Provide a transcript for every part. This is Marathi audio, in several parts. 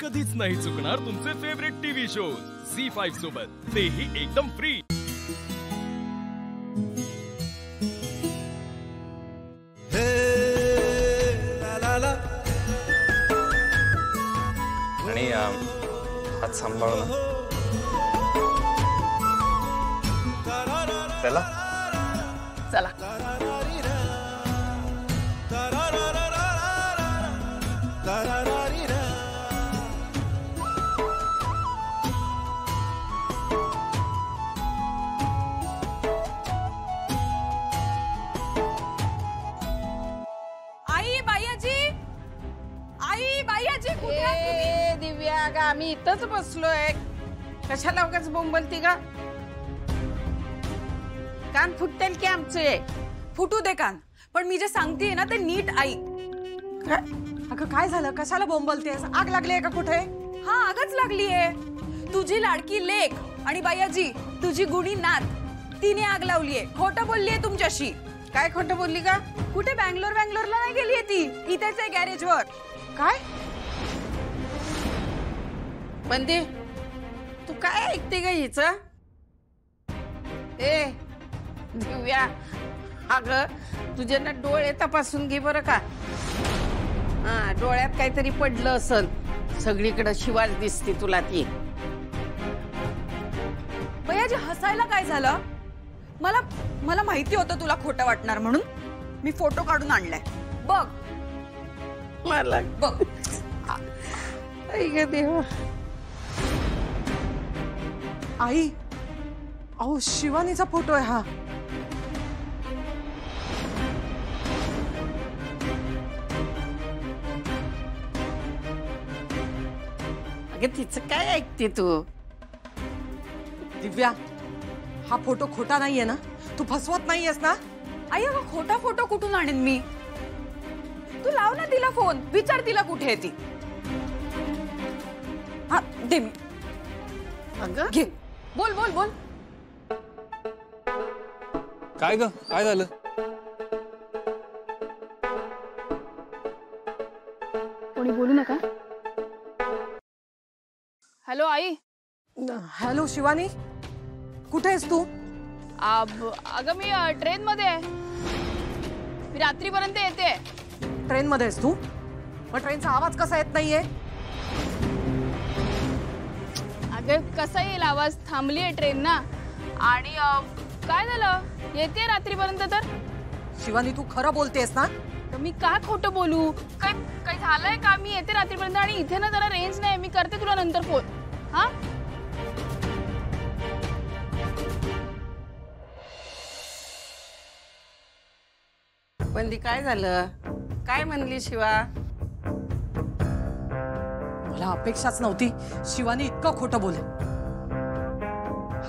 कधीच नाही चुकणार तुमचे फेवरेट टीव्ही शोज झी5 सोबत, तेही एकदम फ्री। आणि हात सांभाळ ना। चला चला दिव्या गा आम्ही इथंच बसलोय, कशाला उगाच बोंबलती का? कान फुटतील की आमचे? फुटू दे कान, पण मी जे सांगतेय ना ते नीट ऐक। अगं काय झालं, कशाला बोंबलतेस? आग लागली का कुठे? हा आगच लागलीये। तुझी लाडकी लेक आणि बायाजी तुझी गुणी नात तिने आग लावलीये। खोटं बोललीये तुमच्याशी। काय खोटं बोलली का? कुठे बँगलोरला नाही गेलीये ती, इथेच आहे गॅरेजवर। काय बंदी, तू काय ऐकते ग हिच? ए दिव्या, अगं तुझे ना डोळे तपासून घे बरं का। हा, डोळ्यात काहीतरी पडलं असल, सगळीकडे शिवाज दिसते तुला ती। बयाजी हसायला काय झालं? मला माहिती होतं तुला खोटं वाटणार म्हणून मी फोटो काढून आणलाय, बघ। मला बघ आई ग देवा। आई, अहो शिवानीचा फोटो आहे हा। अगं तिचं काय ऐकते तू? दिव्या, हा फोटो खोटा नाहीये ना? तू फसवत नाहीयेस ना? आई अगं खोटा फोटो कुठून आणेन मी? तू लाव ना तिला फोन, विचार तिला कुठे आहे ती। हा दे मी। अगं घे, बोल बोल बोल। काय ग, काय झालं? कोणी बोलू नका। हॅलो आई। हॅलो शिवानी, कुठे आहेस तू? अगं मी ट्रेन मध्ये आहे, मी रात्रीपर्यंत येते। ट्रेन मध्ये आहेस तू? मग ट्रेनचा आवाज कसा येत नाहीये? अगं कसा येईल आवाज, थांबली आहे ट्रेन ना। आणि काय झालं, येते रात्रीपर्यंत तर। शिवानी तू खरं बोलतेस ना? तर मी का खोटं बोलू? काय झालंय का? मी येते रात्रीपर्यंत आणि इथे ना जरा रेंज नाही, मी करते तुला नंतर फोन। हा बंदी, काय झालं? काय म्हणली शिवा? मला अपेक्षाच नव्हती शिवानी इतकं खोटं बोले।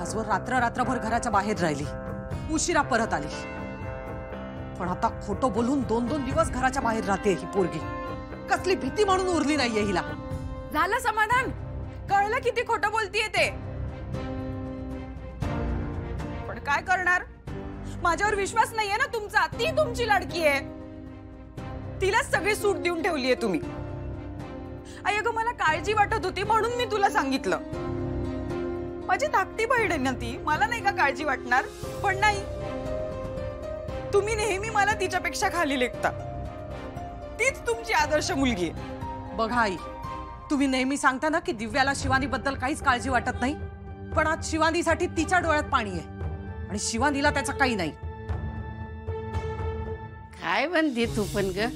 आजवर रात्रभर घराच्या बाहेर राहिली, उशिरा परत आली, पण आता खोटं बोलून 2-2 दिवस घराच्या बाहेर राहते ही पोरगी। कसली भीती म्हणून उरली नाहीये हिला। झालं समाधान? कळलं किती खोटं बोलतीये ते? पण काय करणार, माझ्यावर विश्वास नाहीये ना तुमचा। ती तुमची लाडकी आहे, तिलाच सगळी सूट देऊन ठेवलीये तुम्ही। आई अगं मला काळजी वाटत होती म्हणून मी तुला सांगितलं। माझी धाकटी बहीण आहे ना ती, मला नाही का काळजी वाटणार? पण नाही, तुम्ही नेहमी मला तिच्यापेक्षा खाली लेखता। तीच तुमची आदर्श मुलगी आहे। बघा आई, तुम्ही नेहमी सांगता ना की दिव्याला शिवानी बद्दल काहीच काळजी वाटत नाही, पण आज शिवानीसाठी तिच्या डोळ्यात पाणी आहे आणि शिवानीला त्याचं काही नाही। काय म्हणते तू पण ग,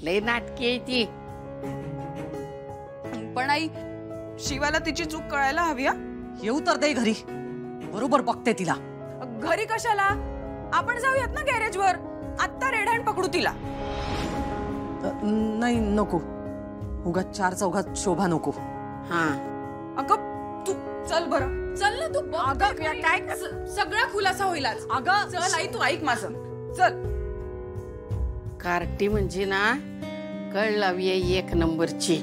लय नाटकी आहे ती। पण आई, शिवाला तिची चूक कळायला हवी। येऊ तर दे घरी, बरोबर बघते तिला। घरी कशाला? आपण जाऊयात ना गॅरेजवर, आत्ता रेड हँड पकडू तिला। नाही नको, उगाच 4 चौघात शोभा नको। हा अगं तू चल बरं, चल ना तू। अगं काय सगळा खुलासा होईल आज। अगं चल आई, तू ऐक माझं, चल। कार्टी म्हणजे ना कळ लावी एक नंबरची।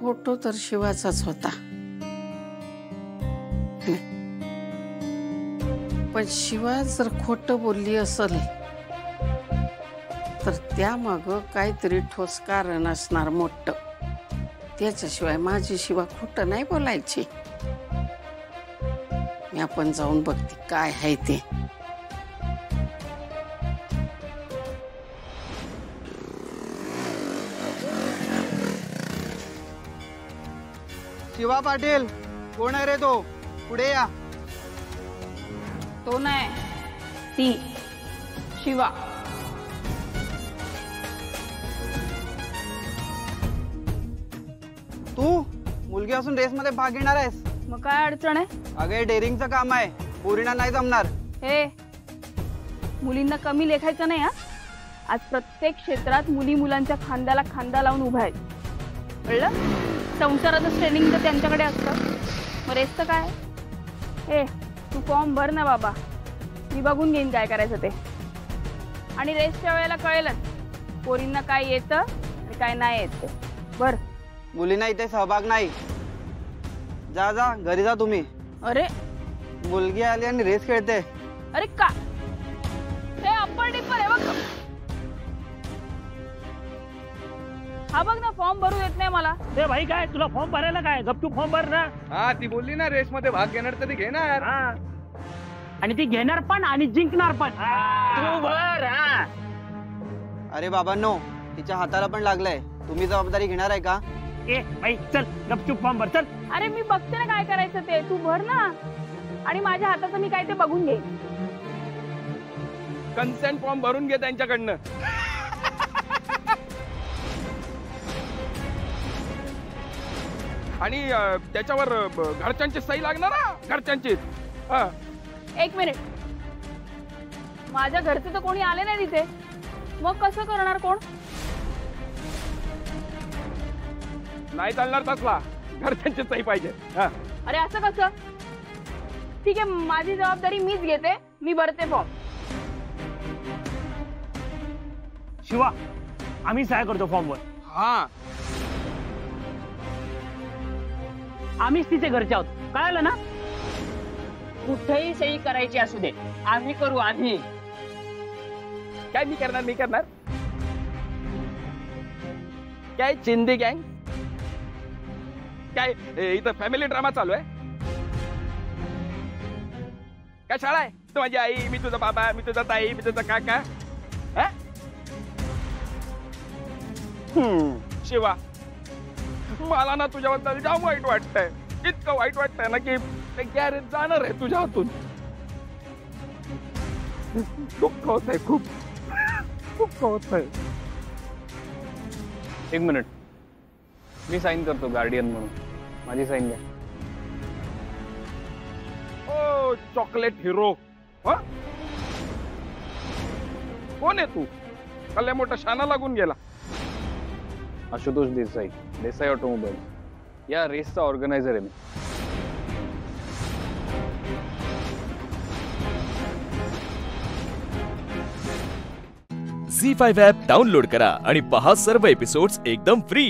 फोटो तर शिवाचाच होता, पण शिवा जर खोटं बोलली असेल तर त्यामाग काहीतरी ठोस कारण असणार मोठं. त्याच्याशिवाय माझी शिवा खोटं नाही बोलायची. मी आपण जाऊन बघते काय आहे ते. शिवा पाटील कोण आहे रे तो? पुढे या. तो नाही, ती शिवा. तू मुलगी असून रेस मध्ये भाग घेणार आहेस? मग काय अडचण आहे? अगे डेअरिंगचं काम आहे, पोरींना नाही जमणार. हे मुलींना कमी लेखायचं नाही हा. आज प्रत्येक क्षेत्रात मुली मुलांच्या खांद्याला खांदा लावून उभा आहेत, कळलं? संसाराचं ट्रेनिंग तर त्यांच्याकडे असतं, मग रेसचं काय? हे तू फॉर्म भर ना बाबा, मी बघून घेईन काय करायचं ते. आणि रेसच्या वेळेला कळेलच पोरींना काय येतं आणि काय नाही येत ते. बर. मुलींना इथे सहभाग नाही. जा जा घरी जा तुम्ही. अरे मुलगी आली आणि रेस खेळते. अरे का हे अप्पर डिप्पर आहे बघ. हा बघ ना, फॉर्म भरू देत नाही मला. ते भाई काय तुला फॉर्म भरायला काय? गपचूप फॉर्म भर ना. हा ती बोलली ना रेस मध्ये भाग घेणार तर ती घेणार. आणि ती घेणार पण आणि जिंकणार पण. तू भर. अरे बाबांनो, तिच्या हाताला पण लागलंय. तुम्ही जबाबदारी घेणार आहे का? ए भाई चल गपचूप फॉर्म भर चल. अरे मी बघते ना काय करायचं ते, तू भर ना. आणि माझ्या हाताचं मी काय ते बघून घेईन. कन्सेंट फॉर्म भरून घे त्यांच्याकडनं. आणि त्याच्यावर घरच्यांची सही लागणार ना, घरच्यांची. एक मिनिट, माझ्या घरचे तर कोणी आले नाही तिथे, मग कसं करणार कोण? नाही चालणार तसला, घरच्यांची सही पाहिजे. अरे असं कसं? ठीक आहे, माझी जबाबदारी मीच घेते, मी भरते फॉर्म. शिवा आम्ही सहाय करतो फॉर्मवर. हा आम्हीच तिचे घरचे आहोत, कळालं ना? कुठेही सही करायची असू दे, आम्ही करू. आम्ही काय मी करणार काय चिंदी गँग काय? इथं फॅमिली ड्रामा चालू आहे काय? शाळा आहे? तू माझी आई, मी तुझा बाबा, मी तुझा ताई, मी तुझा काका. शिवा, मला ना तुझ्याबद्दल जाम वाईट वाटतंय. इतकं वाईट वाटतंय ना की ते गॅरेज जाणार आहे तुझ्या हातून. दुःख होत आहे, खूप दुःख होत आहे. एक मिनिट, मी साईन करतो गार्डियन म्हणून. माझी साईन द्या. ओ चॉकलेट हिरो, कोण आहे तू? कल्ले मोठा शाना लागून गेला. आशुतोष देसाई, देसाई ऑटोमोबाईल या रेसचा ऑर्गनायझर आहे मी. झी5 ॲप डाउनलोड करा आणि पहा सर्व एपिसोड्स एकदम फ्री.